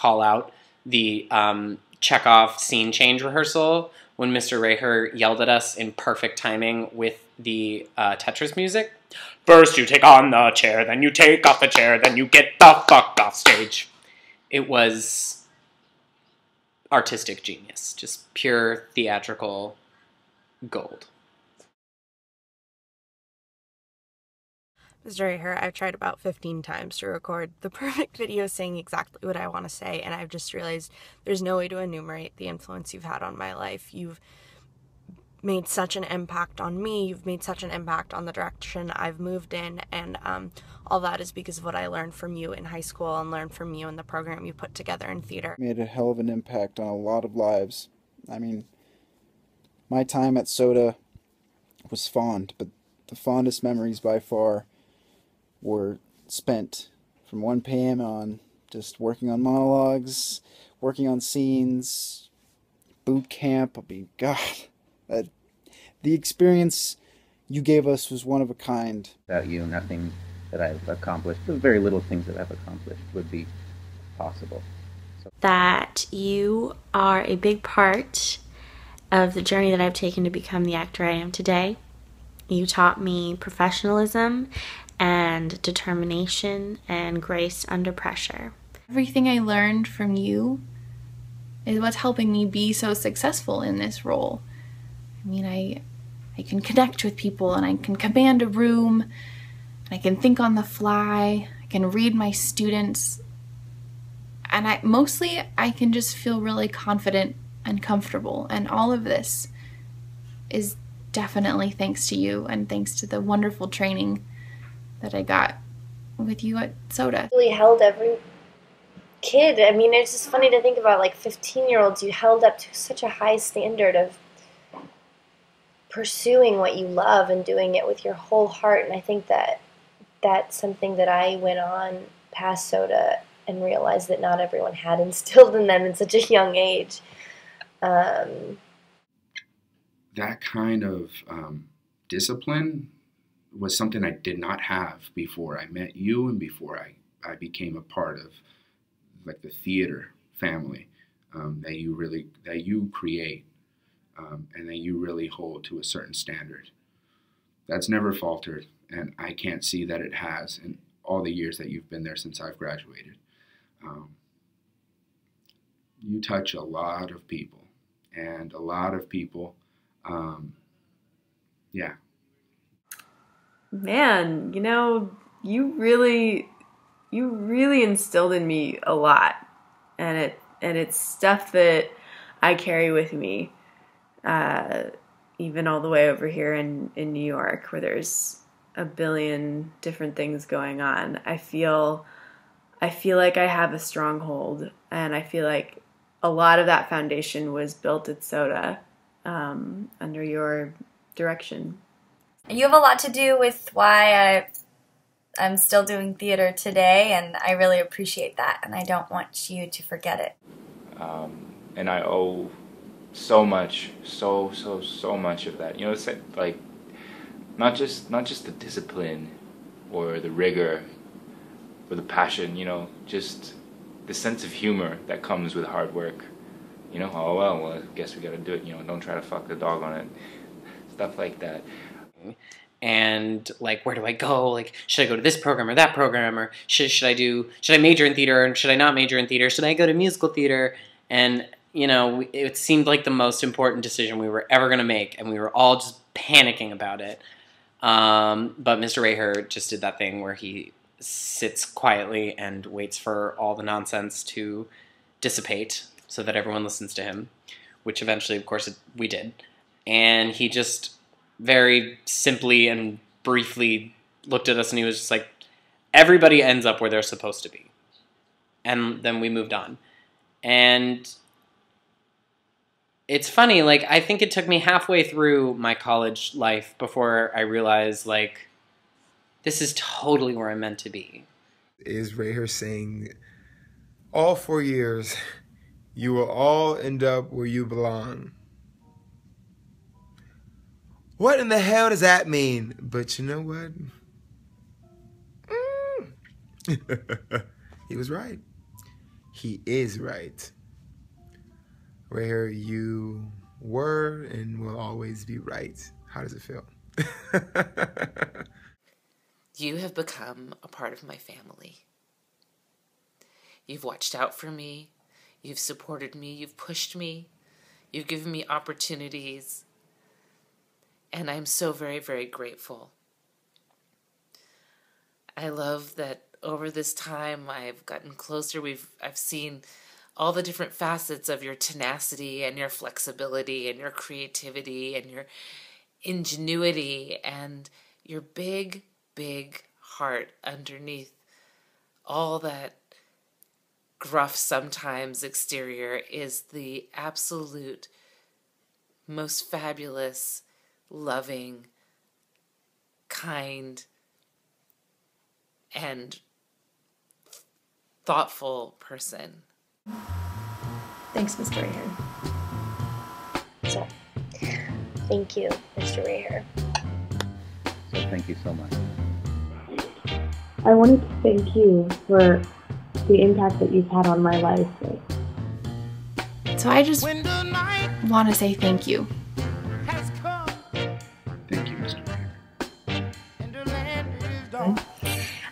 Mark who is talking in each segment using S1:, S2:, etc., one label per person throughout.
S1: call out the Chekhov scene change rehearsal when Mr. Rayher yelled at us in perfect timing with the Tetris music. First you take on the chair, then you take off the chair, then you get the fuck off stage. It was artistic genius, just pure theatrical gold.
S2: Mr. Rayher, I've tried about 15 times to record the perfect video saying exactly what I want to say, and I've just realized there's no way to enumerate the influence you've had on my life. You've made such an impact on me, you've made such an impact on the direction I've moved in, and all that is because of what I learned from you in high school and learned from you in the program you put together in theater.
S3: Made a hell of an impact on a lot of lives. I mean, my time at Soda was fond, but the fondest memories by far were spent from 1 p.m. on, just working on monologues, working on scenes, boot camp. I mean, God, the experience you gave us was one of a kind.
S4: Without you, nothing that I've accomplished, the very little things that I've accomplished, would be possible. So.
S5: That you are a big part of the journey that I've taken to become the actor I am today. You taught me professionalism and determination and grace under pressure.
S6: Everything I learned from you is what's helping me be so successful in this role. I mean, I can connect with people, and I can command a room, and I can think on the fly, I can read my students, and mostly I can just feel really confident and comfortable, and all of this is definitely thanks to you and thanks to the wonderful training that I got with you at Soda.
S7: Really held every kid. I mean, it's just funny to think about, like 15-year-olds, you held up to such a high standard of pursuing what you love and doing it with your whole heart. And I think that that's something that I went on past Soda and realized that not everyone had instilled in them in such a young age.
S8: That kind of discipline was something I did not have before I met you and before I became a part of like the theater family that you create and that you really hold to a certain standard. That's never faltered, and I can't see that it has in all the years that you've been there since I've graduated. You touch a lot of people, and a lot of people, yeah.
S9: Man, you know, you really instilled in me a lot, and it's stuff that I carry with me, even all the way over here in New York, where there's a billion different things going on. I feel like I have a stronghold, and I feel like a lot of that foundation was built at Soda under your direction.
S10: You have a lot to do with why I'm still doing theater today, and I really appreciate that, and I don't want you to forget it.
S11: And I owe so much, so much of that. You know, it's like not just the discipline or the rigor or the passion, you know, just the sense of humor that comes with hard work. You know, oh well, I guess we gotta do it, you know, don't try to fuck the dog on it. Stuff like that.
S1: And like, where do I go? Like, should I go to this program or that program, or should I major in theater and should I not major in theater? Should I go to musical theater? And you know, it seemed like the most important decision we were ever gonna make, and we were all just panicking about it. But Mr. Rayher just did that thing where he sits quietly and waits for all the nonsense to dissipate so that everyone listens to him, which eventually, of course, we did. And he just very simply and briefly looked at us, and he was just like, everybody ends up where they're supposed to be. And then we moved on. And it's funny, like, I think it took me halfway through my college life before I realized, like, this is totally where I'm meant to be.
S12: Is Rayher saying, all 4 years, you will all end up where you belong. What in the hell does that mean? But you know what? He was right. he is right. Rayher, you were and will always be right. How does it feel?
S13: You have become a part of my family. You've watched out for me. You've supported me. You've pushed me. You've given me opportunities. And I'm so very, very grateful. I love that over this time I've gotten closer. I've seen all the different facets of your tenacity and your flexibility and your creativity and your ingenuity and your big, big heart underneath all that gruff sometimes exterior is the absolute most fabulous, loving, kind, and thoughtful person.
S10: Thanks, Mr. Rayher.
S7: So, thank you, Mr. Rayher.
S4: So thank you so much.
S14: I wanted to thank you for the impact that you've had on my life.
S6: So I just want to say thank you.
S8: Thank you, Mr.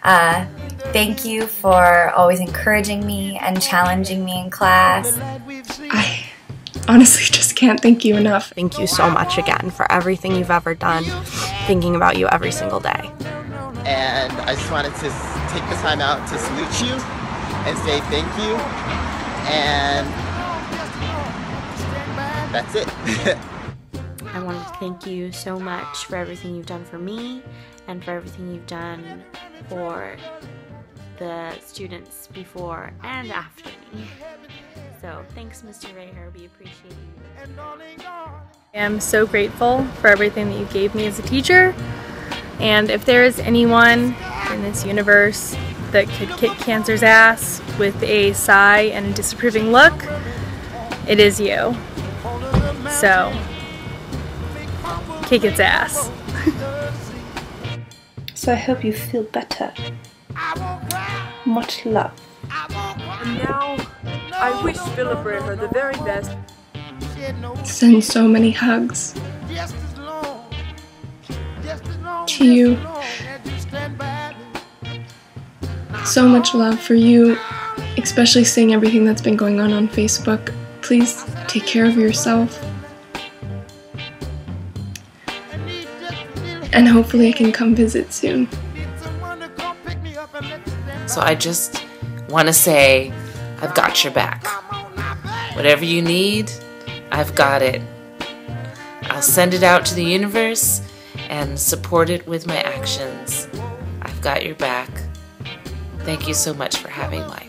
S10: Rayher. Thank you for always encouraging me and challenging me in class.
S15: I honestly just can't thank you enough.
S2: Thank you so much again for everything you've ever done, thinking about you every single day.
S16: And I just wanted to take the time out to salute you and say thank you. And that's it.
S5: I wanted to thank you so much for everything you've done for me and for everything you've done for the students before and after me. So thanks, Mr. Rayher. We appreciate you.
S15: I am so grateful for everything that you gave me as a teacher. And if there is anyone in this universe that could kick cancer's ass with a sigh and a disapproving look, it is you. So, kick its ass.
S17: So I hope you feel better. Much love.
S18: And now, I wish Philip Rayher the very best.
S15: Send so many hugs to you. So much love for you, especially seeing everything that's been going on Facebook. Please take care of yourself. And hopefully I can come visit soon.
S13: So I just want to say I've got your back. Whatever you need, I've got it. I'll send it out to the universe and support it with my actions. I've got your back. Thank you so much for having life.